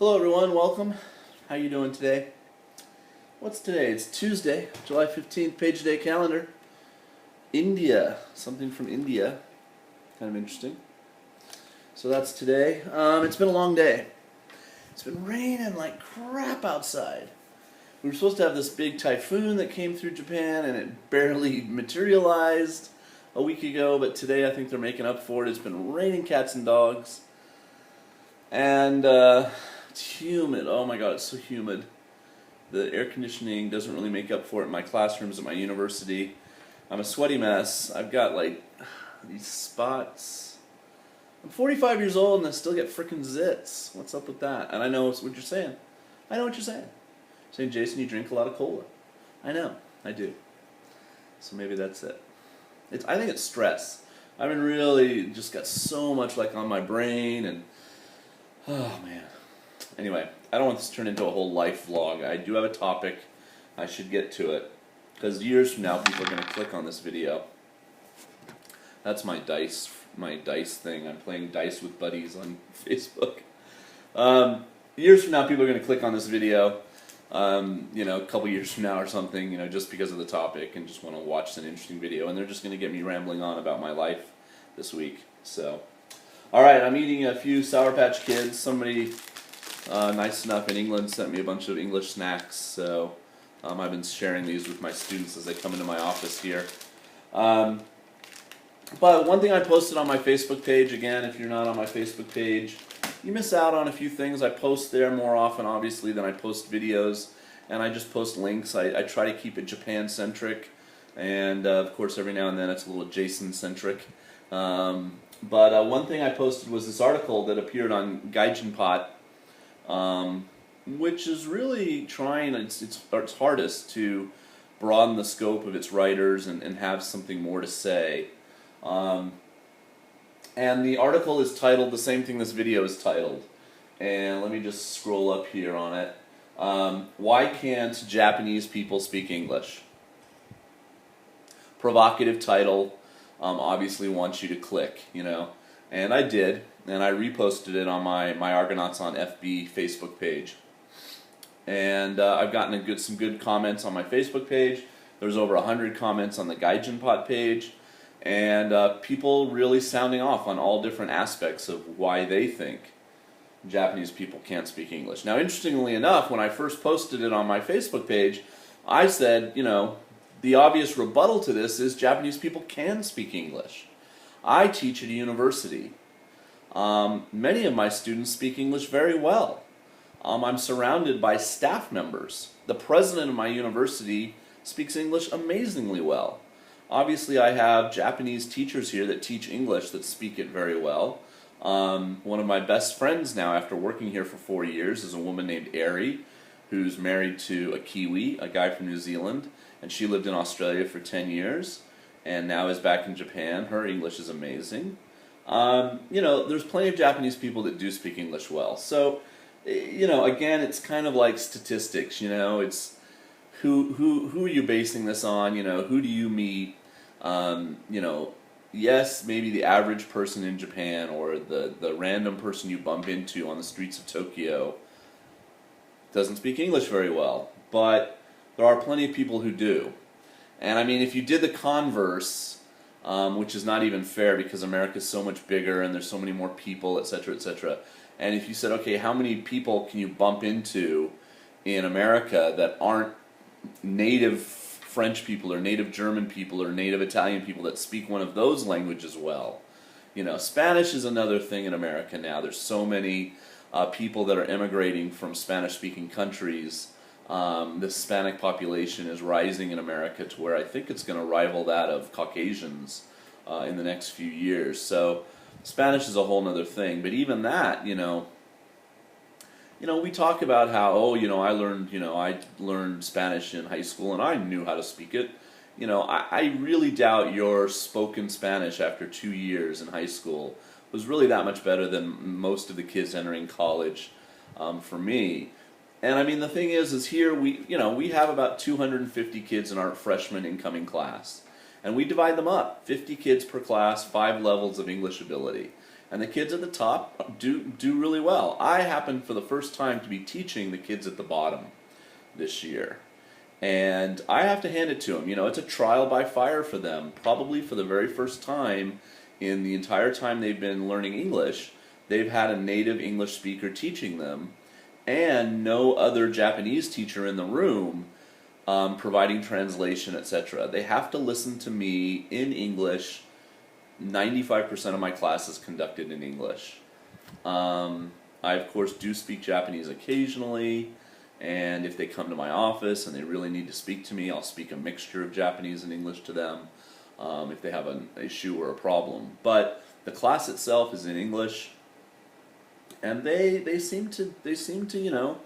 Hello everyone, welcome. How you doing today? What's today? It's Tuesday, July 15th, page day calendar. India, something from India. Kind of interesting. So that's today. It's been a long day. It's been raining like crap outside. We were supposed to have this big typhoon that came through Japan and it barely materialized a week ago, but today I think they're making up for it. It's been raining cats and dogs. And it's humid. Oh my god, it's so humid. The air conditioning doesn't really make up for it in my classrooms at my university. I'm a sweaty mess. I've got like these spots. I'm 45 years old and I still get frickin' zits. What's up with that? And I know what you're saying. I know what you're saying. Saying, Jason, you drink a lot of cola. I know, I do. So maybe that's it. I think it's stress. I've been really just got so much like on my brain and oh man. Anyway, I don't want this to turn into a whole life vlog. I do have a topic. I should get to it. Because years from now, people are going to click on this video. That's my dice thing. I'm playing dice with buddies on Facebook. Years from now, people are going to click on this video. A couple years from now or something, just because of the topic and just want to watch an interesting video. And they're just going to get me rambling on about my life this week. So, alright, I'm eating a few Sour Patch Kids. Somebody nice enough in England sent me a bunch of English snacks, so I've been sharing these with my students as they come into my office here. But one thing I posted on my Facebook page, again, if you're not on my Facebook page, you miss out on a few things. I post there more often, obviously, than I post videos, and I just post links. I try to keep it Japan-centric, and of course every now and then it's a little Jason-centric. But one thing I posted was this article that appeared on GaijinPot, which is really trying its hardest to broaden the scope of its writers and have something more to say. And the article is titled the same thing this video is titled. And let me just scroll up here on it. Why can't Japanese people speak English? Provocative title. Obviously wants you to click, and I did, and I reposted it on my Myargonauts on FB Facebook page, and I've gotten some good comments on my Facebook page. There's over 100 comments on the GaijinPot page, and people really sounding off on all different aspects of why they think Japanese people can't speak English. Now, interestingly enough, when I first posted it on my Facebook page, I said, the obvious rebuttal to this is Japanese people can speak English. I teach at a university. Many of my students speak English very well. I'm surrounded by staff members. The president of my university speaks English amazingly well. Obviously, I have Japanese teachers here that teach English that speak it very well. One of my best friends now, after working here for 4 years, is a woman named Ari, who's married to a Kiwi, a guy from New Zealand. And she lived in Australia for 10 years, and now is back in Japan. Her English is amazing. There's plenty of Japanese people that do speak English well. So, again, it's kind of like statistics. It's who are you basing this on? Who do you meet? Yes, maybe the average person in Japan or the random person you bump into on the streets of Tokyo doesn't speak English very well, but there are plenty of people who do. And I mean, if you did the converse, which is not even fair because America's so much bigger and there's so many more people, etc., etc. And if you said, okay, how many people can you bump into in America that aren't native French people or native German people or native Italian people that speak one of those languages well? Spanish is another thing in America now. There's so many people that are immigrating from Spanish-speaking countries. The Hispanic population is rising in America to where I think it's going to rival that of Caucasians in the next few years. So Spanish is a whole other thing. But even that, we talk about how, I learned Spanish in high school and I knew how to speak it. I really doubt your spoken Spanish after 2 years in high school was really that much better than most of the kids entering college for me. And I mean, the thing is here we have about 250 kids in our freshman incoming class. And we divide them up, 50 kids per class, 5 levels of English ability. And the kids at the top do really well. I happen for the first time to be teaching the kids at the bottom this year. And I have to hand it to them. You know, it's a trial by fire for them. Probably for the very first time in the entire time they've been learning English, they've had a native English speaker teaching them, and no other Japanese teacher in the room providing translation, etc. They have to listen to me in English. 95% of my class is conducted in English. I, of course, do speak Japanese occasionally, and if they come to my office and they really need to speak to me, I'll speak a mixture of Japanese and English to them if they have an issue or a problem. But the class itself is in English, and they seem to you know,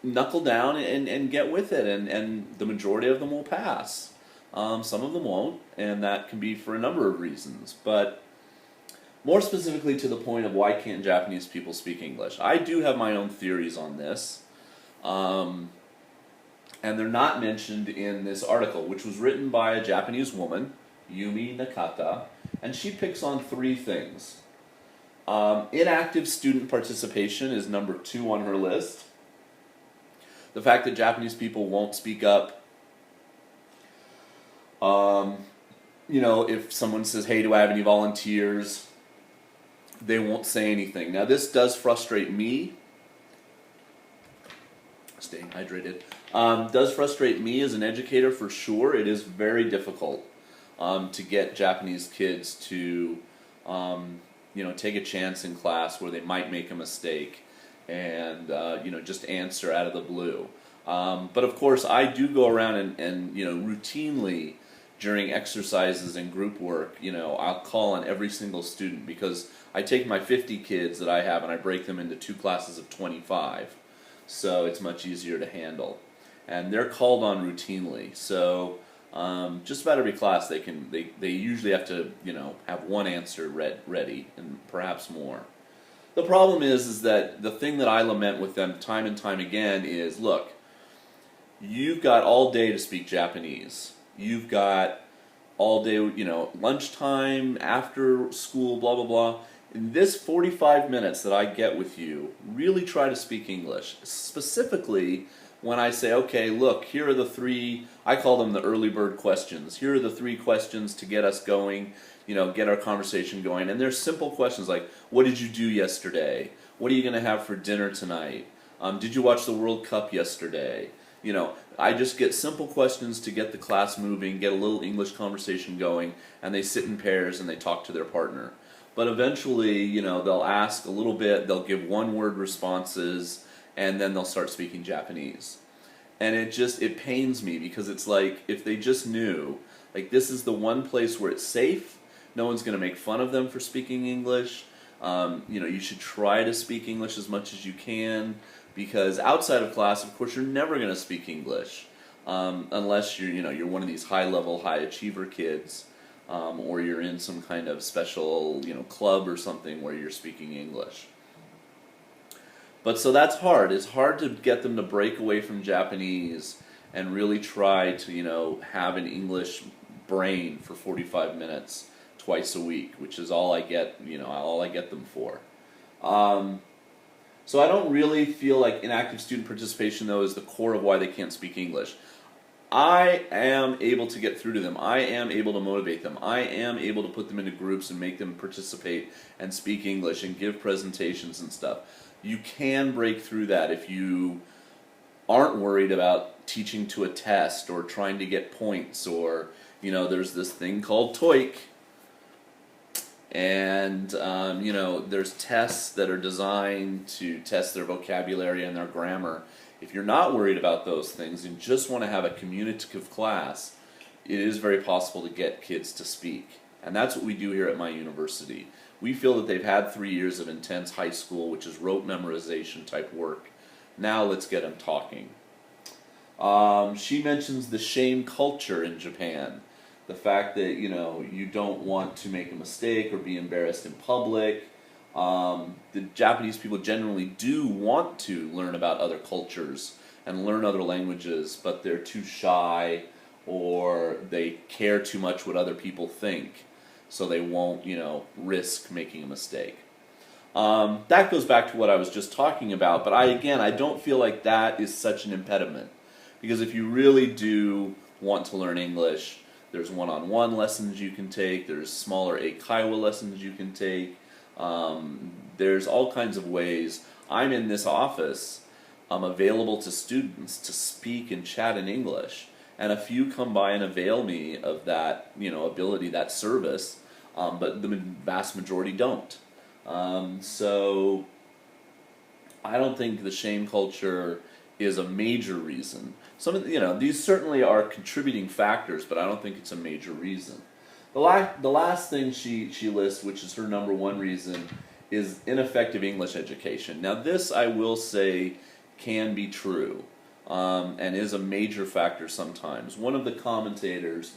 knuckle down and get with it, and the majority of them will pass. Some of them won't, and that can be for a number of reasons. But more specifically to the point of why can't Japanese people speak English, I do have my own theories on this, and they're not mentioned in this article, which was written by a Japanese woman, Yumi Nakata, and she picks on 3 things. Inactive student participation is number 2 on her list. The fact that Japanese people won't speak up. You know, if someone says, hey, do I have any volunteers? They won't say anything. Now, this does frustrate me. Staying hydrated. Does frustrate me as an educator for sure. It is very difficult to get Japanese kids to, you know, take a chance in class where they might make a mistake and, you know, just answer out of the blue. But of course, I do go around and you know, routinely during exercises and group work, you know, I'll call on every single student, because I take my 50 kids that I have and I break them into 2 classes of 25. So it's much easier to handle. And they're called on routinely. So just about every class they usually have to, you know, have 1 answer ready, and perhaps more. The problem is that the thing that I lament with them time and time again is, look, you've got all day to speak Japanese. You've got all day, you know, lunchtime, after school, blah, blah, blah. In this 45 minutes that I get with you, really try to speak English. Specifically, when I say, okay, look, here are the 3, I call them the early bird questions. Here are the 3 questions to get us going, you know, get our conversation going. And they're simple questions like, what did you do yesterday? What are you going to have for dinner tonight? Did you watch the World Cup yesterday? You know, I just get simple questions to get the class moving, get a little English conversation going, and they sit in pairs and they talk to their partner. But eventually, you know, they'll ask a little bit, they'll give 1-word responses, and then they'll start speaking Japanese. And it pains me, because it's like, if they just knew, like, this is the one place where it's safe, no one's going to make fun of them for speaking English. You know, you should try to speak English as much as you can, because outside of class, of course, you're never going to speak English unless you're one of these high-level, high-achiever kids, or you're in some kind of special, you know, club or something where you're speaking English. But so that's hard. It's hard to get them to break away from Japanese and really try to, you know, have an English brain for 45 minutes twice a week, which is all I get, you know, all I get them for. So I don't really feel like inactive student participation, though, is the core of why they can't speak English. I am able to get through to them. I am able to motivate them. I am able to put them into groups and make them participate and speak English and give presentations and stuff. You can break through that if you aren't worried about teaching to a test or trying to get points, or, you know, there's this thing called TOEIC. And, you know, there's tests that are designed to test their vocabulary and their grammar. If you're not worried about those things and just want to have a communicative class, it is very possible to get kids to speak. And that's what we do here at my university. We feel that they've had 3 years of intense high school, which is rote memorization type work. Now let's get them talking. She mentions the shame culture in Japan. The fact that, you know, you don't want to make a mistake or be embarrassed in public. The Japanese people generally do want to learn about other cultures and learn other languages, but they're too shy, or they care too much what other people think. so they won't, risk making a mistake. That goes back to what I was just talking about, but I don't feel like that is such an impediment. Because if you really do want to learn English, there's one-on-one lessons you can take, there's smaller eikaiwa lessons you can take, there's all kinds of ways. I'm in this office, I'm available to students to speak and chat in English, and a few come by and avail me of that, ability, that service, but the vast majority don't. So I don't think the shame culture is a major reason. Some of these certainly are contributing factors, but I don't think it's a major reason. The last thing she lists, which is her number one reason, is ineffective English education. Now this, I will say, can be true, and is a major factor sometimes. One of the commenters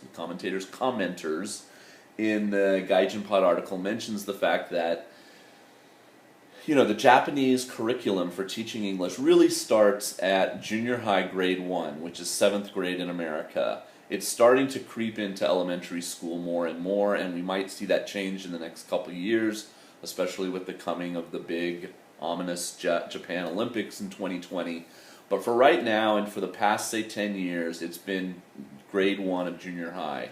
in the GaijinPot article mentions the fact that the Japanese curriculum for teaching English really starts at junior high grade 1, which is 7th grade in America. It's starting to creep into elementary school more and more, and we might see that change in the next couple of years, especially with the coming of the big, ominous Japan Olympics in 2020. But for right now, and for the past, say, 10 years, it's been grade 1 of junior high,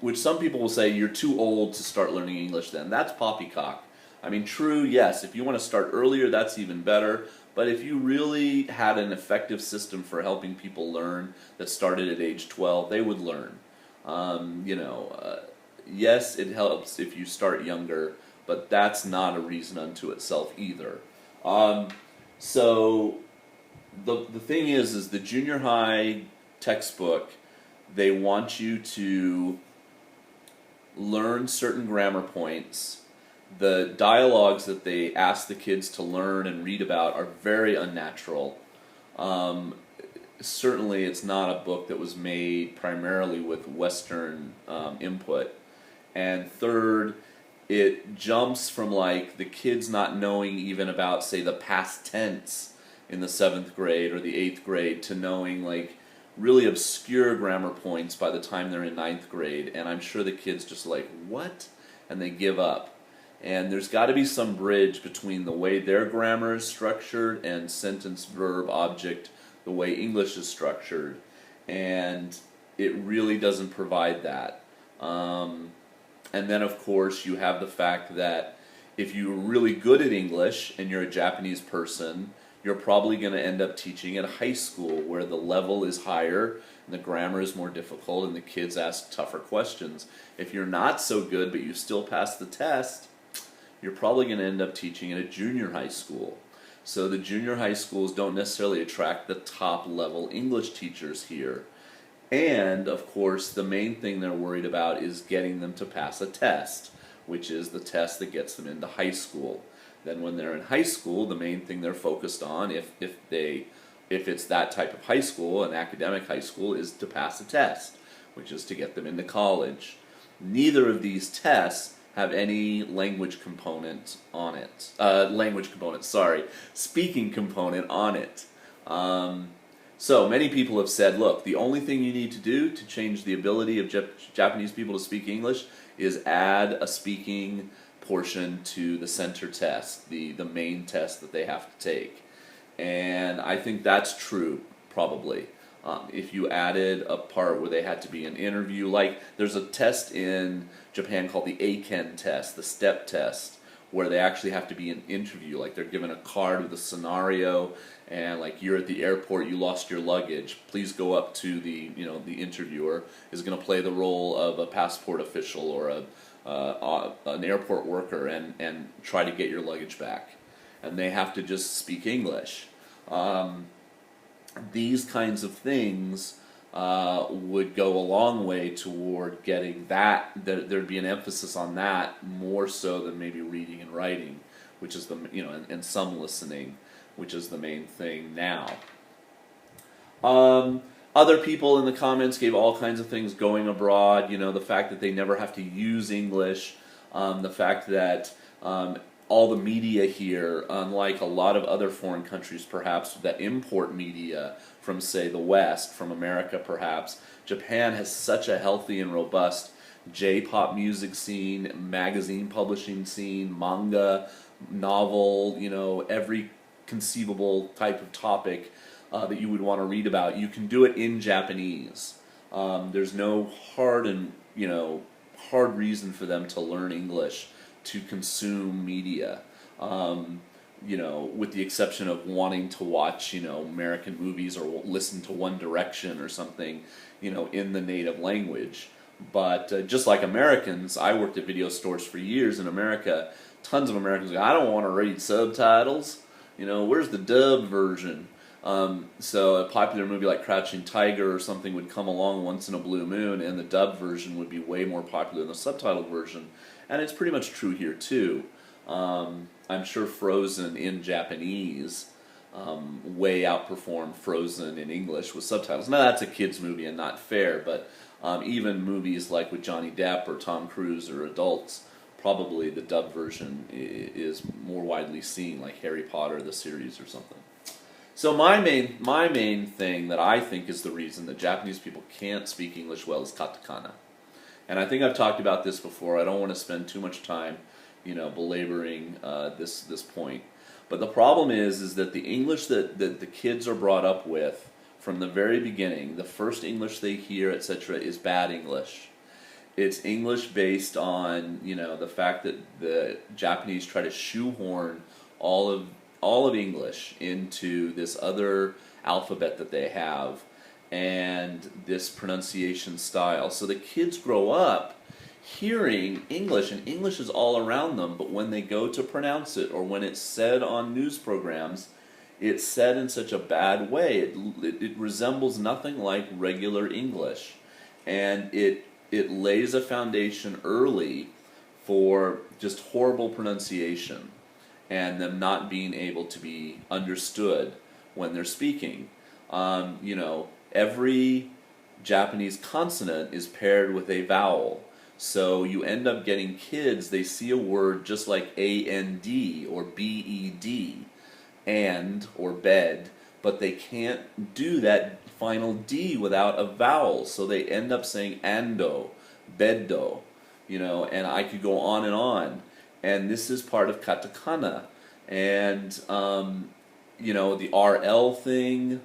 which some people will say, you're too old to start learning English then. That's poppycock. I mean, true, yes, if you want to start earlier, that's even better. But if you really had an effective system for helping people learn that started at age 12, they would learn. Yes, it helps if you start younger, but that's not a reason unto itself either. So the thing is the junior high textbook, they want you to learn certain grammar points. The dialogues that they ask the kids to learn and read about are very unnatural. Certainly it's not a book that was made primarily with Western input. And third, it jumps from like the kids not knowing even about, say, the past tense in the 7th grade or the 8th grade to knowing like really obscure grammar points by the time they're in 9th grade. And I'm sure the kids just like, what? And they give up. And there's got to be some bridge between the way their grammar is structured and sentence, verb, object, the way English is structured. And it really doesn't provide that. And then, of course, you have the fact that if you're really good at English and you're a Japanese person, you're probably going to end up teaching at high school where the level is higher and the grammar is more difficult and the kids ask tougher questions. If you're not so good but you still pass the test, you're probably going to end up teaching at a junior high school. So the junior high schools don't necessarily attract the top level English teachers here. And, of course, the main thing they're worried about is getting them to pass a test, which is the test that gets them into high school. Then when they're in high school, the main thing they're focused on, if it's that type of high school, an academic high school, is to pass a test, which is to get them into college. Neither of these tests have any language component on it. Speaking component on it. So many people have said, look, the only thing you need to do to change the ability of Japanese people to speak English is add a speaking portion to the center test, the main test that they have to take. And I think that's true, probably. If you added a part where they had to be an interview, like there's a test in Japan called the Eiken test, the step test, where they actually have to be an interview, like they're given a card with a scenario, and like you're at the airport, you lost your luggage, please go up to the interviewer is going to play the role of a passport official or an airport worker and try to get your luggage back, and they have to just speak English. These kinds of things would go a long way toward getting that. There'd be an emphasis on that more so than maybe reading and writing, which is and some listening, which is the main thing now. Other people in the comments gave all kinds of things going abroad. The fact that they never have to use English, the fact that all the media here, unlike a lot of other foreign countries perhaps that import media from, say, the West, from America perhaps, Japan has such a healthy and robust J-pop music scene, magazine publishing scene, manga, novel, every conceivable type of topic that you would want to read about. You can do it in Japanese. There's no hard reason for them to learn English to consume media. With the exception of wanting to watch, American movies or listen to One Direction or something, in the native language. But just like Americans, I worked at video stores for years in America. Tons of Americans go, I don't want to read subtitles. Where's the dub version? So a popular movie like Crouching Tiger or something would come along once in a blue moon, and the dub version would be way more popular than the subtitled version. And it's pretty much true here too. I'm sure Frozen in Japanese way outperformed Frozen in English with subtitles. Now that's a kids movie and not fair, but even movies like with Johnny Depp or Tom Cruise or adults, probably the dub version is more widely seen, like Harry Potter, the series or something. So my main thing that I think is the reason that Japanese people can't speak English well is katakana. And I think I've talked about this before. I don't want to spend too much time, belaboring this point. But the problem is that the English that the kids are brought up with from the very beginning, the first English they hear, etc., is bad English. It's English based on, the fact that the Japanese try to shoehorn all of English into this other alphabet that they have and this pronunciation style. So the kids grow up hearing English, and English is all around them, but when they go to pronounce it or when it's said on news programs, it's said in such a bad way. It resembles nothing like regular English, and it lays a foundation early for just horrible pronunciation and them not being able to be understood when they're speaking. Every Japanese consonant is paired with a vowel. So you end up getting kids, they see a word just like A-N-D or B-E-D, and, or bed, but they can't do that final D without a vowel. So they end up saying ando, beddo, and I could go on and on. And this is part of katakana. And, the RL thing,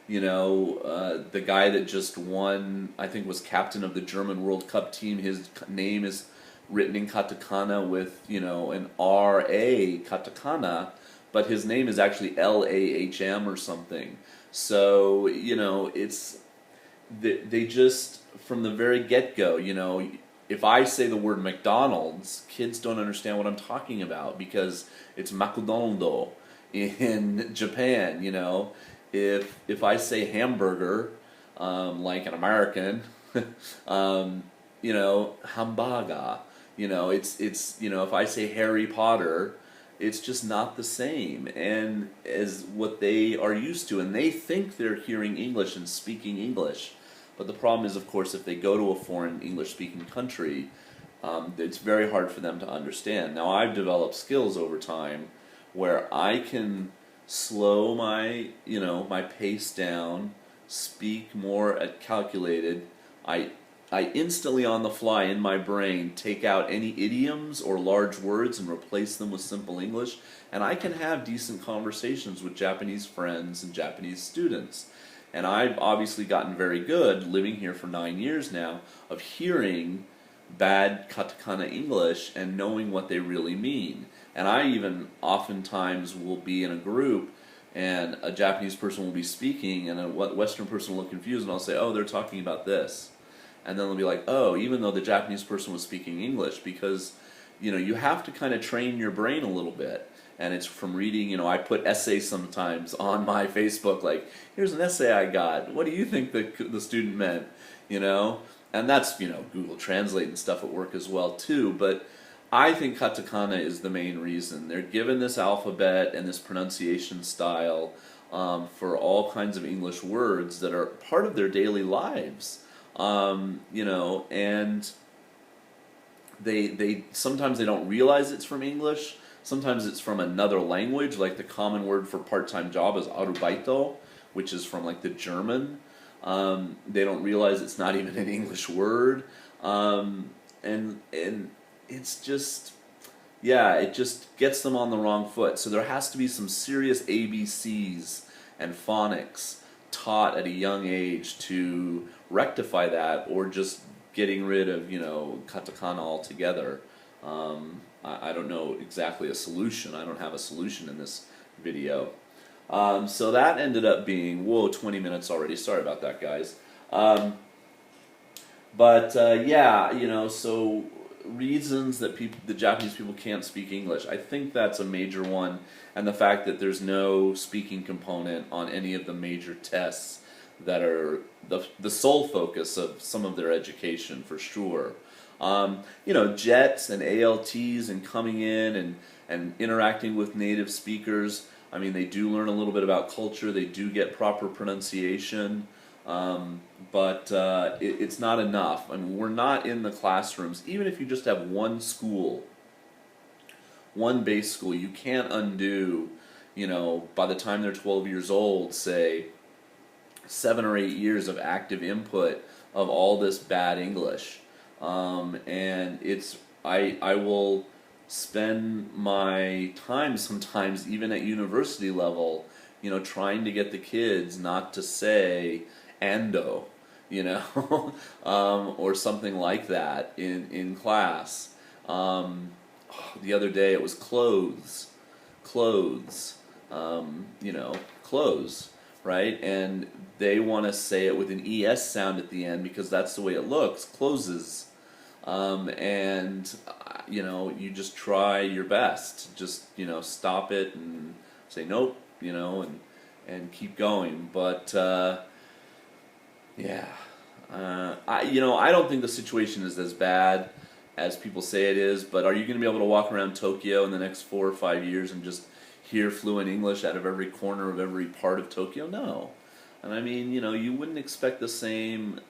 the guy that just won, I think was captain of the German World Cup team, his name is written in katakana with, an R-A katakana, but his name is actually L-A-H-M or something. So, it's, they just, from the very get-go, if I say the word McDonald's, kids don't understand what I'm talking about because it's McDonald's in Japan, If I say hamburger, like an American, hamburger, it's if I say Harry Potter, it's just not the same and as what they are used to, and they think they're hearing English and speaking English. But the problem is, of course, if they go to a foreign English-speaking country, it's very hard for them to understand. Now, I've developed skills over time where I can slow my, my pace down, speak more calculated. I instantly on the fly in my brain take out any idioms or large words and replace them with simple English, and I can have decent conversations with Japanese friends and Japanese students. And I've obviously gotten very good, living here for 9 years now, of hearing bad katakana English and knowing what they really mean. And I even oftentimes will be in a group and a Japanese person will be speaking and a Western person will look confused, and I'll say, oh, they're talking about this. And then they'll be like, oh, even though the Japanese person was speaking English, because you have to kind of train your brain a little bit. And it's from reading, I put essays sometimes on my Facebook, like, here's an essay I got. What do you think the student meant? And that's, Google Translate and stuff at work as well, too. But I think katakana is the main reason. They're given this alphabet and this pronunciation style for all kinds of English words that are part of their daily lives. And they sometimes they don't realize it's from English. Sometimes it's from another language, like the common word for part-time job is arubaito, which is from like the German. They don't realize it's not even an English word. And it's just, yeah, it just gets them on the wrong foot. So there has to be some serious ABCs and phonics taught at a young age to rectify that, or just getting rid of, katakana altogether. I don't know exactly a solution. I don't have a solution in this video. So that ended up being, whoa, 20 minutes already. Sorry about that, guys. Yeah, so reasons that the Japanese people can't speak English. I think that's a major one, and the fact that there's no speaking component on any of the major tests that are the sole focus of some of their education, for sure. JETs and ALTs and coming in and interacting with native speakers. I mean, they do learn a little bit about culture. They do get proper pronunciation. But it's not enough. I mean, we're not in the classrooms. Even if you just have one school, one base school, you can't undo, by the time they're 12 years old, say, 7 or 8 years of active input of all this bad English. And I will spend my time sometimes, even at university level, trying to get the kids not to say ando, or something like that in class. The other day it was clothes, clothes, right? And they want to say it with an ES sound at the end because that's the way it looks, closes. You just try your best. Just, stop it and say nope, and keep going. But, I don't think the situation is as bad as people say it is, but are you going to be able to walk around Tokyo in the next 4 or 5 years and just hear fluent English out of every corner of every part of Tokyo? No. And I mean, you wouldn't expect the same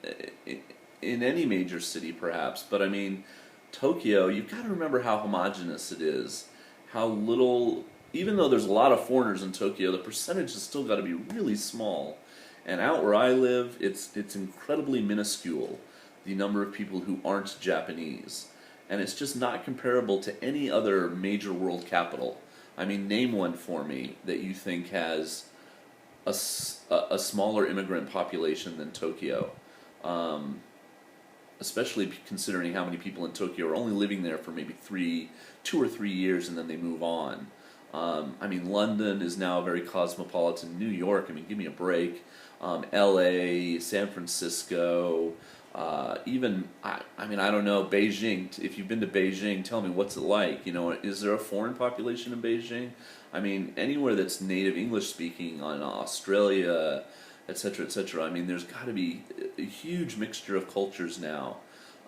in any major city, perhaps, but I mean, Tokyo, you've got to remember how homogenous it is, how little, even though there's a lot of foreigners in Tokyo, the percentage has still got to be really small. And out where I live, it's incredibly minuscule, the number of people who aren't Japanese. And it's just not comparable to any other major world capital. I mean, name one for me that you think has a smaller immigrant population than Tokyo. Especially considering how many people in Tokyo are only living there for maybe 2 or 3 years and then they move on. I mean, London is now very cosmopolitan. New York, I mean, give me a break. LA, San Francisco, even, I don't know, Beijing. If you've been to Beijing, tell me, what's it like? Is there a foreign population in Beijing? I mean, anywhere that's native English speaking, on Australia, etc., etc. I mean, there's got to be a huge mixture of cultures now,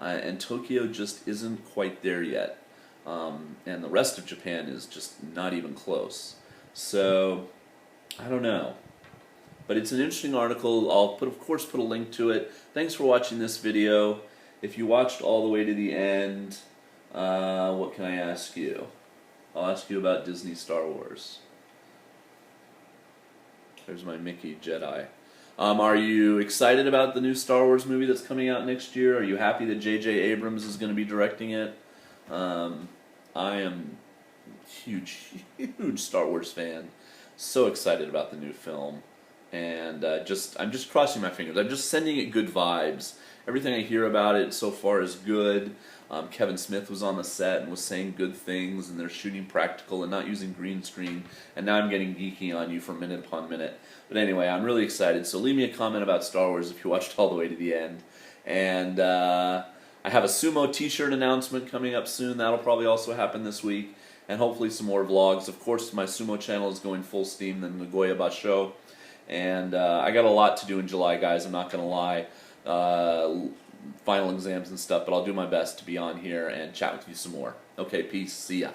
and Tokyo just isn't quite there yet. And the rest of Japan is just not even close. So, I don't know. But it's an interesting article. I'll of course put a link to it. Thanks for watching this video. If you watched all the way to the end, what can I ask you? I'll ask you about Disney Star Wars. There's my Mickey Jedi. Are you excited about the new Star Wars movie that's coming out next year? Are you happy that J.J. Abrams is going to be directing it? I am huge Star Wars fan. So excited about the new film. And I'm just crossing my fingers. I'm just sending it good vibes. Everything I hear about it so far is good. Kevin Smith was on the set and was saying good things, and they're shooting practical and not using green screen. And now I'm getting geeky on you for minute upon minute. But anyway, I'm really excited. So leave me a comment about Star Wars if you watched all the way to the end. And I have a sumo t-shirt announcement coming up soon. That'll probably also happen this week. And hopefully some more vlogs. Of course, my sumo channel is going full steam, the Nagoya Basho. And I got a lot to do in July, guys. I'm not going to lie. Final exams and stuff, but I'll do my best to be on here and chat with you some more. Okay, peace. See ya.